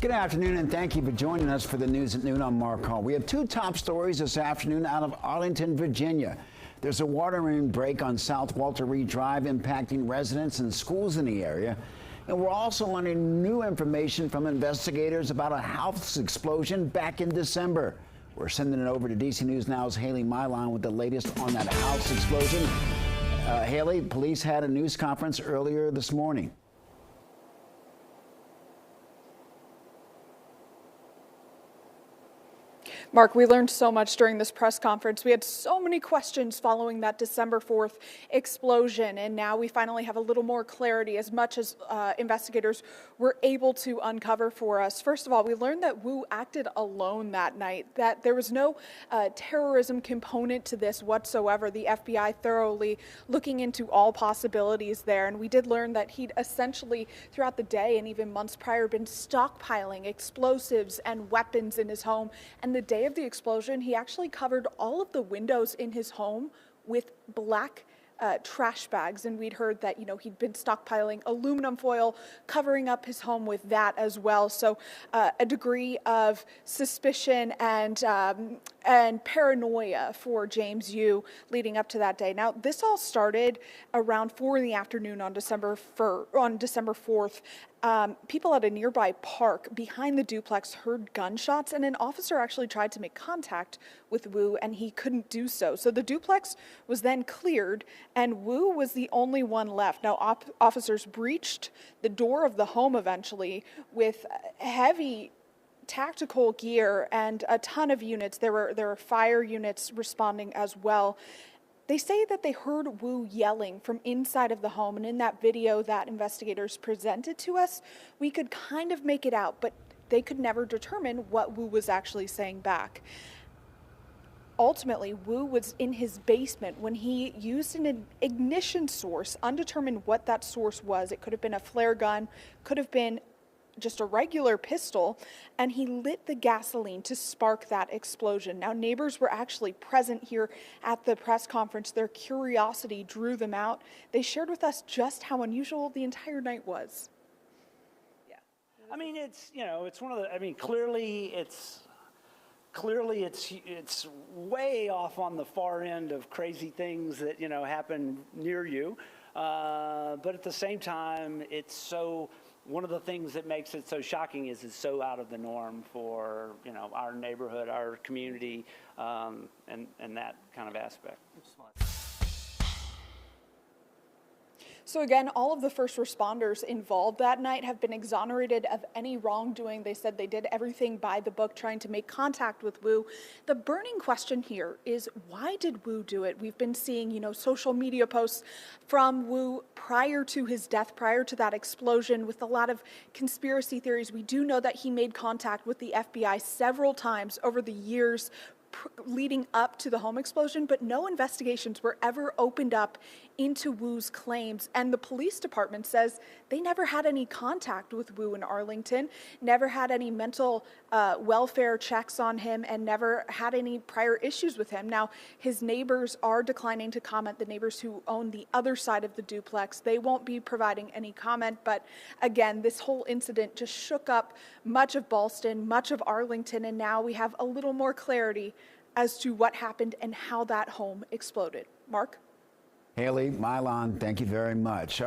Good afternoon, and thank you for joining us for the news at noon. I'm Mark Hall. We have two top stories this afternoon out of Arlington, Virginia. There's a water main break on South Walter Reed Drive impacting residents and schools in the area. And we're also learning new information from investigators about a house explosion back in December. We're sending it over to DC News Now's Haley Milon with the latest on that house explosion. Haley, police had a news conference earlier this morning. Mark, we learned so much during this press conference. We had so many questions following that December 4th explosion, and now we finally have a little more clarity as much as investigators were able to uncover for us. First of all, we learned that Wu acted alone that night, that there was no terrorism component to this whatsoever. The FBI thoroughly looking into all possibilities there, and we did learn that he'd essentially throughout the day and even months prior been stockpiling explosives and weapons in his home. And the day of the explosion, he actually covered all of the windows in his home with black trash bags, and we'd heard that, he'd been stockpiling aluminum foil, covering up his home with that as well. So a degree of suspicion and paranoia for James Yu leading up to that day. Now, this all started around 4 in the afternoon on December 4th. People at a nearby park behind the duplex heard gunshots, and an officer actually tried to make contact with Wu, and he couldn't do so. So the duplex was then cleared, and Wu was the only one left. Now, officers breached the door of the home eventually with heavy tactical gear and a ton of units. There were fire units responding as well. They say that they heard Wu yelling from inside of the home, and in that video that investigators presented to us, we could kind of make it out, but they could never determine what Wu was actually saying back. Ultimately, Wu was in his basement when he used an ignition source, undetermined what that source was. It could have been a flare gun, could have been just a regular pistol, and he lit the gasoline to spark that explosion. Now, neighbors were actually present here at the press conference. Their curiosity drew them out. They shared with us just how unusual the entire night was. Yeah, I mean, it's one of the. I mean, clearly it's way off on the far end of crazy things that happen near you, but at the same time, it's so. One of the things that makes it so shocking is it's so out of the norm for our neighborhood, our community, and that kind of aspect. So again, all of the first responders involved that night have been exonerated of any wrongdoing. They said they did everything by the book, trying to make contact with Wu. The burning question here is, why did Wu do it? We've been seeing, social media posts from Wu prior to his death, prior to that explosion, with a lot of conspiracy theories. We do know that he made contact with the FBI several times over the years leading up to the home explosion, but no investigations were ever opened up into Wu's claims. And the police department says they never had any contact with Wu in Arlington, never had any mental welfare checks on him, and never had any prior issues with him. Now, his neighbors are declining to comment, the neighbors who own the other side of the duplex. They won't be providing any comment, but again, this whole incident just shook up much of Ballston, much of Arlington, and now we have a little more clarity as to what happened and how that home exploded. Mark? Haley Milon, thank you very much.